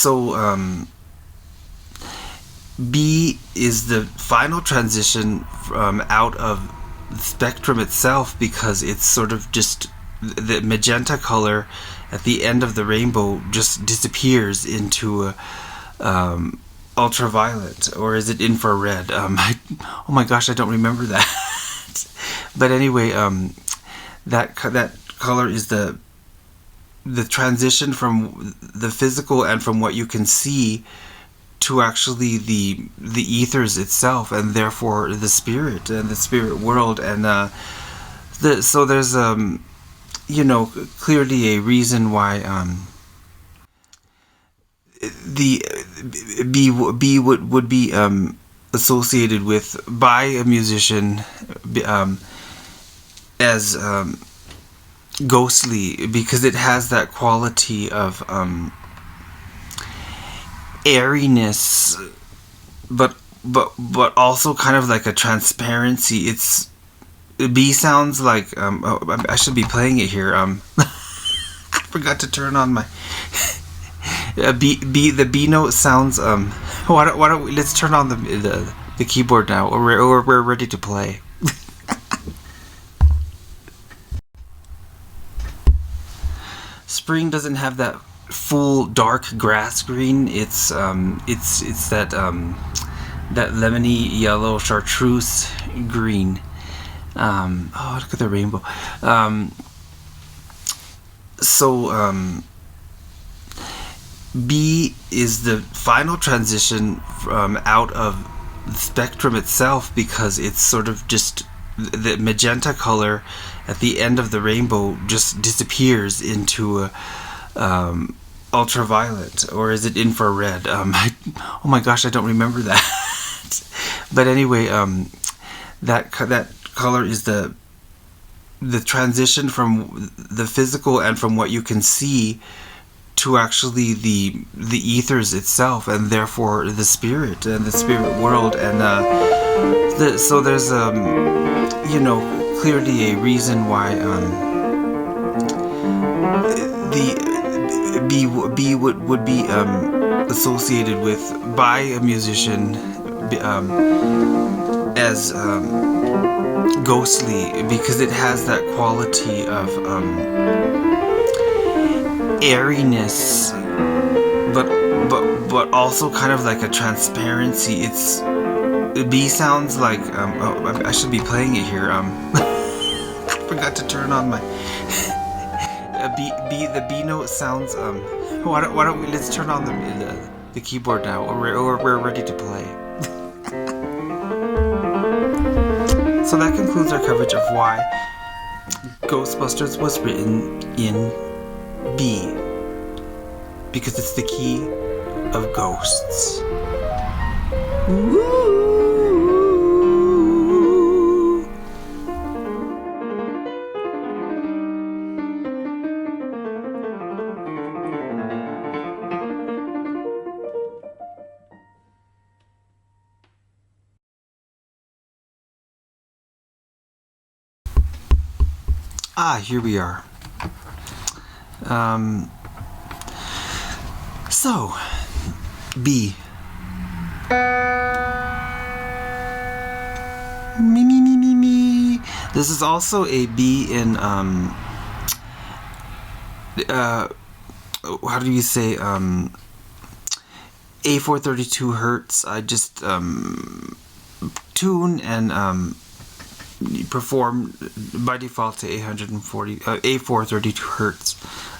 So B is the final transition out of the spectrum itself, because it's sort of just the magenta color at the end of the rainbow just disappears into ultraviolet, or is it infrared? Oh my gosh, I don't remember that. But anyway, that color is the transition from the physical and from what you can see to actually the ethers itself, and therefore the spirit and the spirit world. And so there's clearly a reason why the B would be associated with by a musician as ghostly, because it has that quality of airiness, but also kind of like a transparency. B sounds like I should be playing it here. I forgot to turn on my the B note sounds. Why don't we, let's turn on the keyboard now, or we're ready to play. Spring doesn't have that full dark grass green. It's that that lemony yellow chartreuse green. Oh, look at the rainbow. So B is the final transition out of the spectrum itself, because it's sort of just the magenta color at the end of the rainbow just disappears into ultraviolet, or is it infrared? Oh my gosh, I don't remember that. But anyway, that color is the transition from the physical and from what you can see to actually the ethers itself, and therefore the spirit and the spirit world. And so there's clearly a reason why the B would be associated with by a musician as ghostly, because it has that quality of airiness, but also kind of like a transparency. B sounds like I should be playing it here. I forgot to turn on my the B note sounds. Why don't we, let's turn on the keyboard now, or we're ready to play. So that concludes our coverage of why Ghostbusters was written in B, because it's the key of ghosts. Woo! Here we are. So, B. Me. This is also a B in, how do you say, A432 hertz. I just, tune and, perform by default to A432 hertz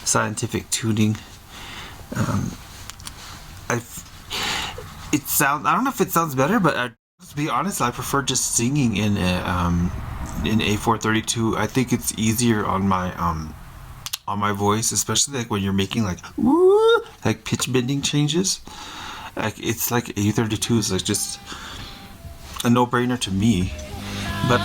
scientific tuning. I don't know if it sounds better, but to be honest, I prefer just singing in A432. I think it's easier on my voice, especially like when you're making like woo, like pitch bending changes. Like it's like A32 is like just a no-brainer to me. But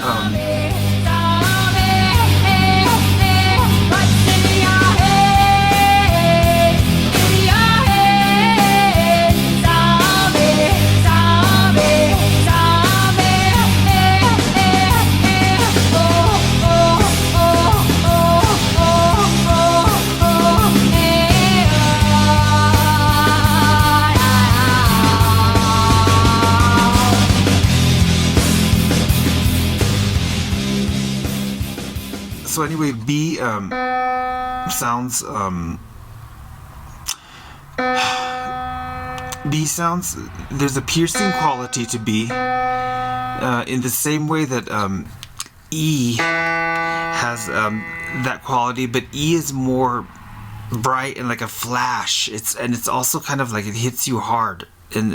So anyway, B sounds B sounds. There's a piercing quality to B, in the same way that E has that quality, but E is more bright and like a flash. It's also kind of like it hits you hard, and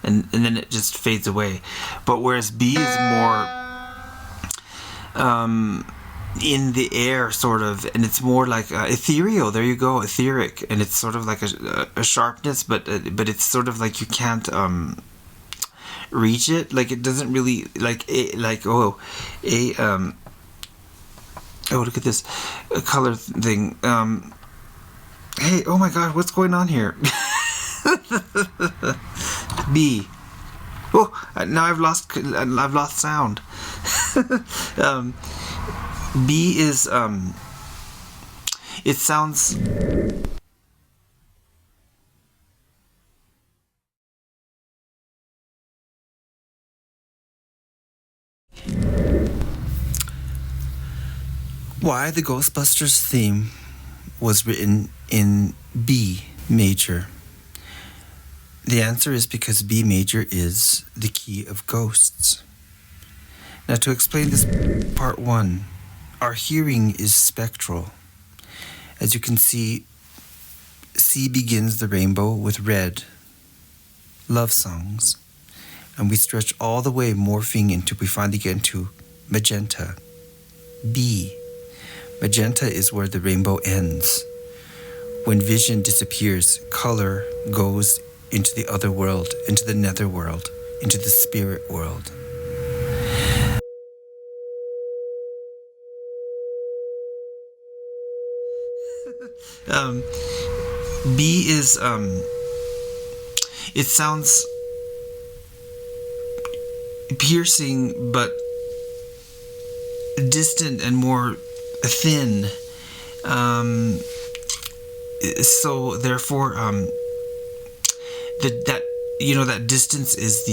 and then it just fades away. But whereas B is more in the air, sort of, and it's more like ethereal. There you go, etheric, and it's sort of like a sharpness, but it's sort of like you can't reach it. Like it doesn't really oh look at this color thing. Hey, oh my God, what's going on here? B. Oh, now I've lost sound. B is it sounds. Why the Ghostbusters theme was written in B major? The answer is because B major is the key of ghosts. Now, to explain this, part one, our hearing is spectral. As you can see, C begins the rainbow with red, love songs, and we stretch all the way, morphing until we finally get into magenta, B. Magenta is where the rainbow ends. When vision disappears, color goes into the other world, into the netherworld, into the spirit world. B is it sounds piercing but distant and more thin. So therefore that distance is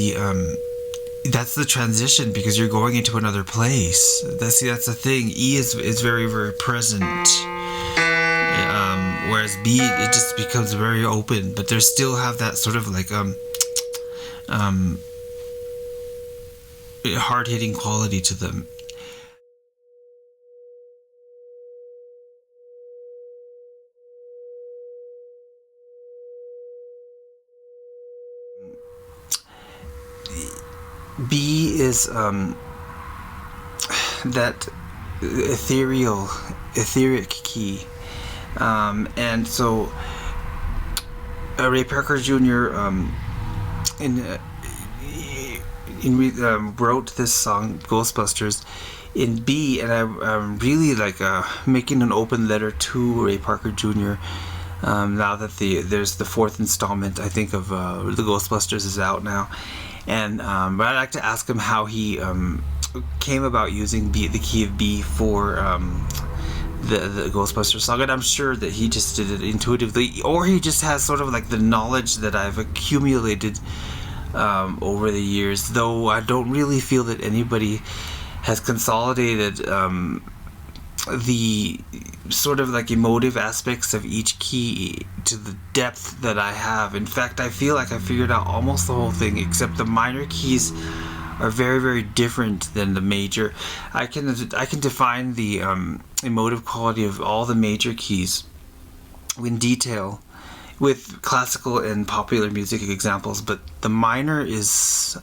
that's the transition, because you're going into another place. That's the thing. E is very, very present, whereas B, it just becomes very open, but they still have that sort of like hard-hitting quality to them. B is that etheric key, and so Ray Parker Jr. Wrote this song Ghostbusters in B, and I'm really like making an open letter to Ray Parker Jr. Now that there's the fourth installment, I think, of the Ghostbusters is out now. And but I'd like to ask him how he came about using the key of B for the Ghostbusters song. And I'm sure that he just did it intuitively, or he just has sort of like the knowledge that I've accumulated over the years. Though I don't really feel that anybody has consolidated the sort of like emotive aspects of each key to the depth that I have. In fact, I feel like I figured out almost the whole thing, except the minor keys are very, very different than the major. I can define the emotive quality of all the major keys in detail with classical and popular music examples, but the minor is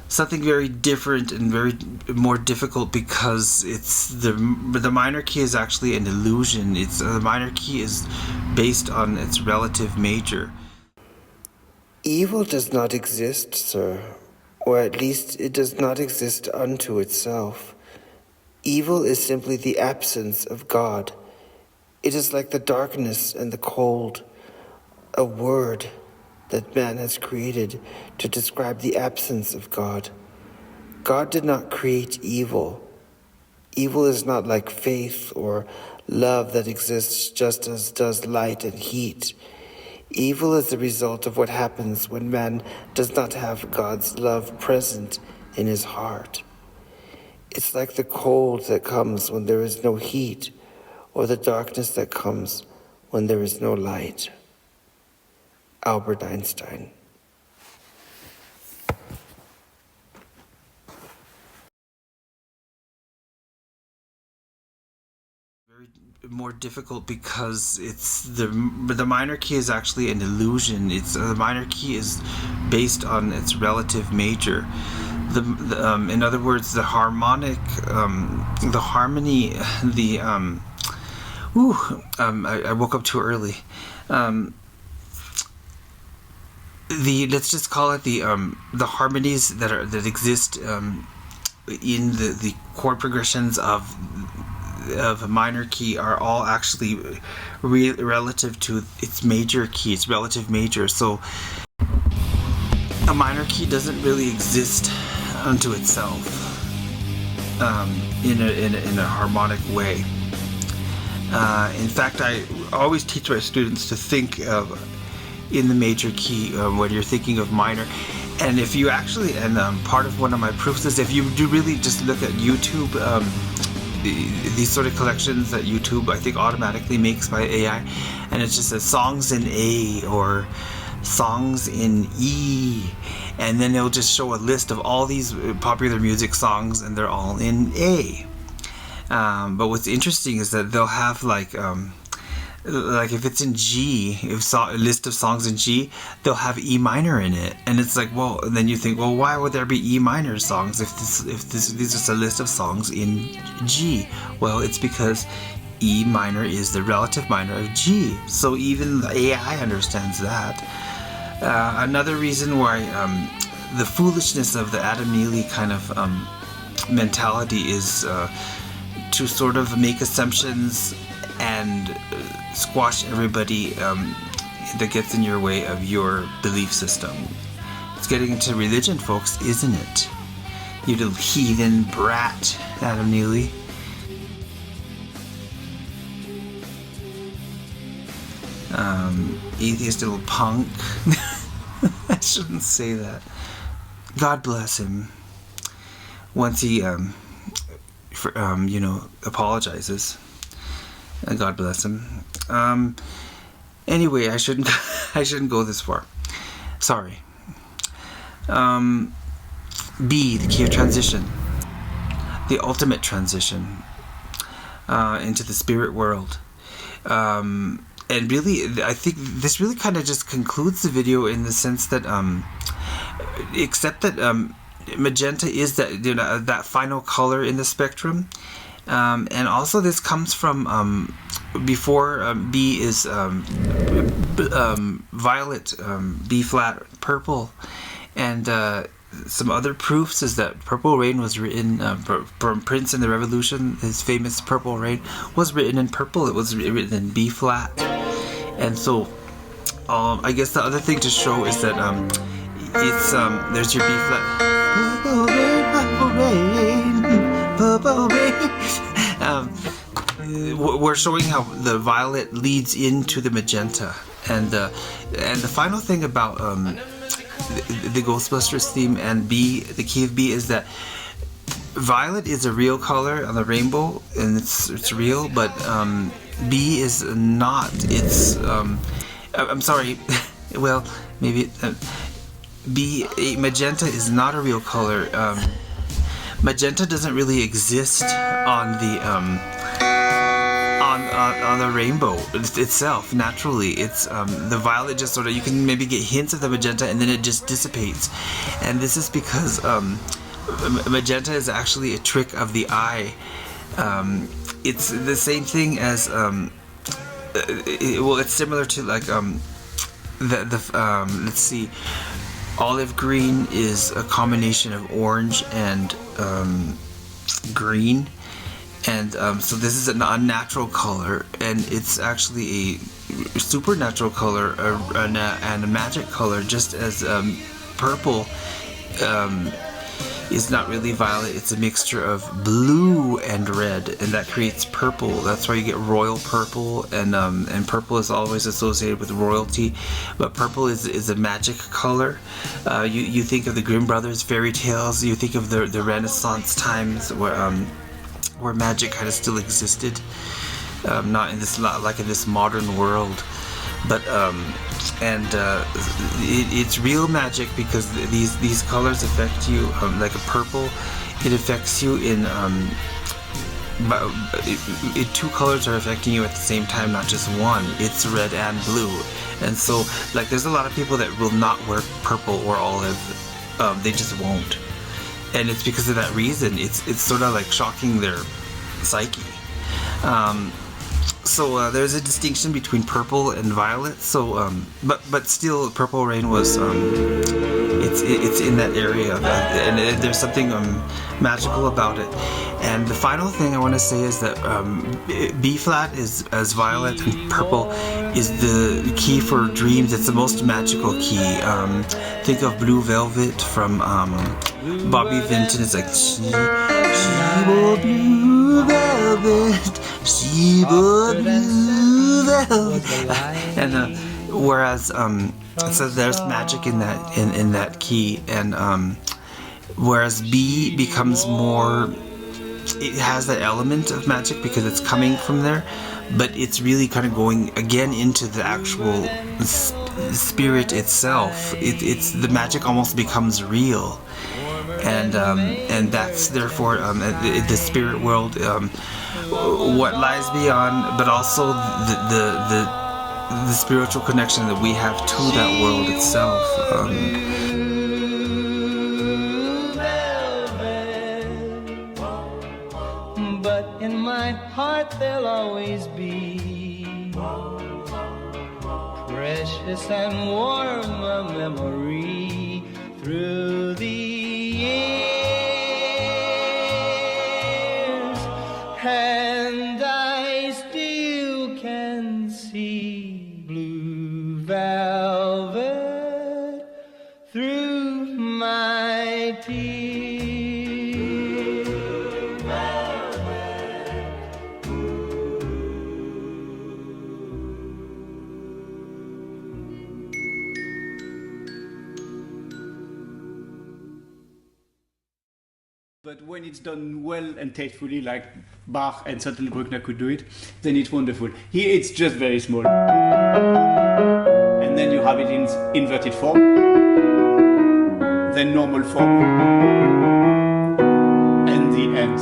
something very different and very more difficult, because it's the minor key is actually an illusion. The minor key is based on its relative major. Evil does not exist, sir, or at least it does not exist unto itself. Evil is simply the absence of God. It is like the darkness and the cold, a word that man has created to describe the absence of God. God did not create evil. Evil is not like faith or love that exists just as does light and heat. Evil is the result of what happens when man does not have God's love present in his heart. It's like the cold that comes when there is no heat, or the darkness that comes when there is no light. Albert Einstein. Very more difficult because it's the minor key is actually an illusion. It's the minor key is based on its relative major. In other words, the harmonic, the harmony, I woke up too early. Let's just call it the harmonies that exist in the chord progressions of a minor key are all actually relative to its major key, its relative major. So a minor key doesn't really exist unto itself in a harmonic way. In fact, I always teach my students to think of in the major key when you're thinking of minor. And if you actually, part of one of my proofs is if you do really just look at YouTube, these sort of collections that YouTube I think automatically makes by AI, and it just says songs in A or songs in E, and then it'll just show a list of all these popular music songs, and they're all in A. But what's interesting is that they'll have like if it's in G, a list of songs in G, they'll have E minor in it, and it's like, well, and then you think, well, why would there be E minor songs if these are a list of songs in G? Well, it's because E minor is the relative minor of G, so even the AI understands that. Another reason why the foolishness of the Adam Neely kind of mentality is to sort of make assumptions and squash everybody that gets in your way of your belief system. It's getting into religion, folks, isn't it? You little heathen brat, Adam Neely. Atheist little punk. I shouldn't say that. God bless him. Once he, apologizes. God bless him. Anyway, I shouldn't go this far. Sorry. B, the key of transition. The ultimate transition into the spirit world. And really, I think this really kind of just concludes the video in the sense that, except that magenta is that final color in the spectrum. And also this comes from before B is violet, B flat, purple, and some other proofs is that Purple Rain was written from Prince and the Revolution. His famous Purple Rain was written in purple. It was written in B flat, and so I guess the other thing to show is that it's there's your B flat. Purple rain, purple rain, purple rain. We're showing how the violet leads into the magenta, and the final thing about the Ghostbusters theme and B, the key of B, is that violet is a real color on the rainbow, and it's real, but B is not. It's I'm sorry. Well, maybe magenta is not a real color. Magenta doesn't really exist on the on the rainbow itself naturally. It's the violet just sort of, you can maybe get hints of the magenta and then it just dissipates, and this is because magenta is actually a trick of the eye. It's the same thing as it's similar to like let's see, olive green is a combination of orange and green, and so this is an unnatural color, and it's actually a supernatural color and a magic color, just as purple is not really violet. It's a mixture of blue and red, and that creates purple. That's why you get royal purple, and purple is always associated with royalty. But purple is a magic color. You think of the Grimm brothers fairy tales. You think of the Renaissance times where magic kind of still existed, not in this modern world. But it's real magic because these colors affect you. Like a purple, it affects you in two colors are affecting you at the same time, not just one. It's red and blue, and so like there's a lot of people that will not wear purple or olive. They just won't, and it's because of that reason. It's sort of like shocking their psyche. So there's a distinction between purple and violet. So, but still, Purple Rain was it's in that area, and there's something magical about it. And the final thing I want to say is that B flat is as violet, and purple is the key for dreams. It's the most magical key. Think of Blue Velvet from Bobby Vinton. It's like she wore blue velvet. She wore blue velvet. And whereas so there's magic in that key, and whereas B becomes more, it has that element of magic because it's coming from there, but it's really kind of going again into the actual spirit itself. It's the magic almost becomes real, and that's therefore the spirit world, what lies beyond, but also the spiritual connection that we have to that world itself. But in my heart there'll always be precious and warm a memory through the years, and I still can see blue velvet through my tears. But when it's done well and tastefully, like Bach and certainly Bruckner could do it, then it's wonderful. Here it's just very small. And then you have it in inverted form, then normal form, and the end.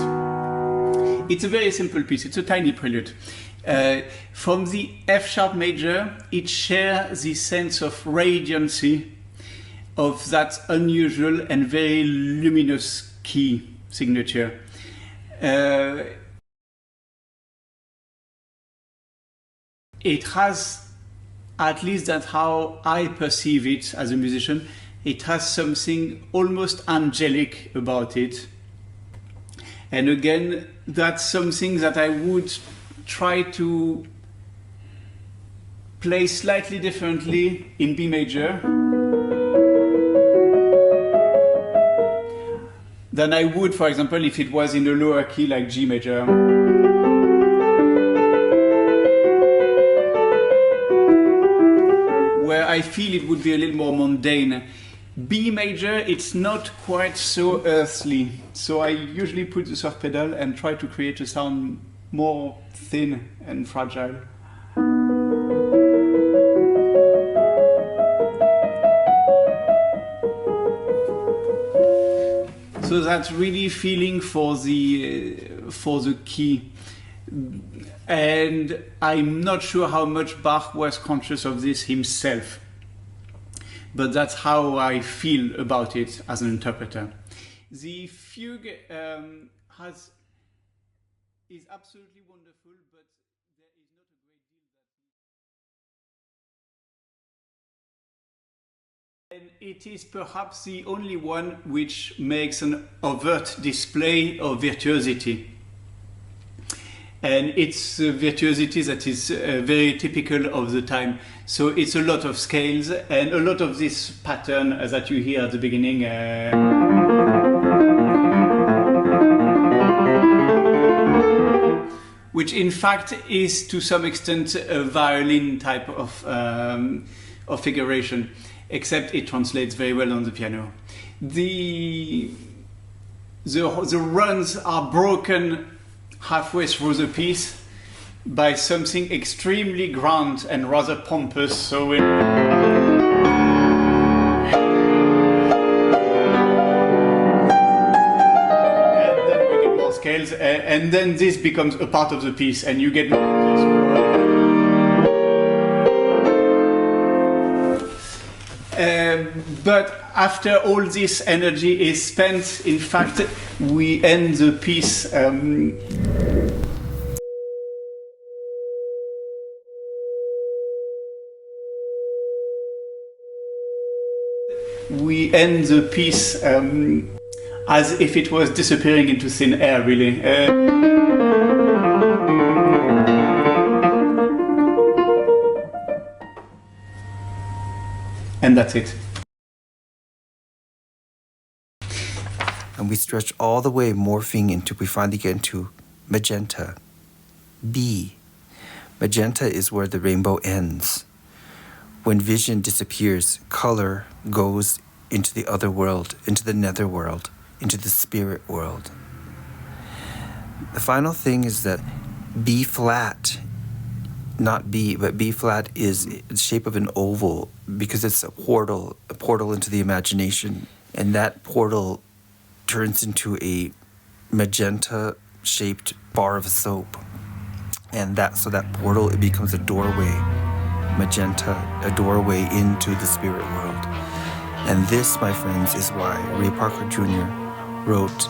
It's a very simple piece, it's a tiny prelude. From the F sharp major, it shares the sense of radiancy of that unusual and very luminous key signature. It has, at least that's how I perceive it as a musician, it has something almost angelic about it. And again, that's something that I would try to play slightly differently in B major than I would, for example, if it was in a lower key like G major. Where I feel it would be a little more mundane. B major, it's not quite so earthly. So I usually put the soft pedal and try to create a sound more thin and fragile. So that's really feeling for the key, and I'm not sure how much Bach was conscious of this himself, but that's how I feel about it as an interpreter. The fugue is absolutely wonderful, but there is not a great deal that. And it is perhaps the only one which makes an overt display of virtuosity. And it's a virtuosity that is very typical of the time. So it's a lot of scales and a lot of this pattern that you hear at the beginning. which in fact is to some extent a violin type of figuration, except it translates very well on the piano. The runs are broken halfway through the piece by something extremely grand and rather pompous. So when scales, and then this becomes a part of the piece, and you get but after all this energy is spent, in fact, we end the piece as if it was disappearing into thin air, really. And that's it. And we stretch all the way, morphing into, we finally get into magenta. B. Magenta is where the rainbow ends. When vision disappears, color goes into the other world, into the nether world, into the spirit world. The final thing is that B flat, not B, but B flat is the shape of an oval because it's a portal into the imagination. And that portal turns into a magenta-shaped bar of soap. And so that portal, it becomes a doorway, magenta, a doorway into the spirit world. And this, my friends, is why Ray Parker Jr. wrote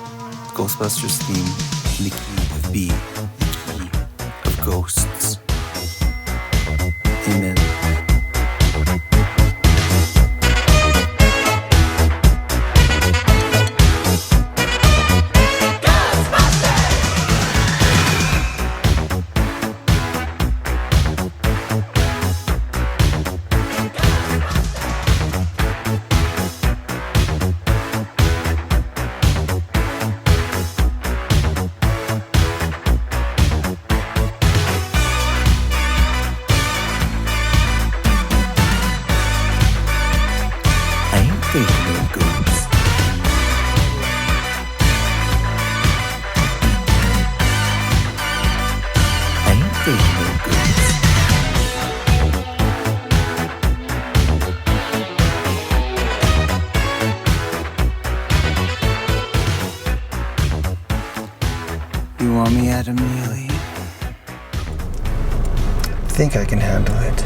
Ghostbusters theme in the key of B, the key of ghosts. Amen. You want me, Adam Neely? I think I can handle it.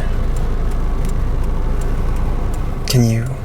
Can you?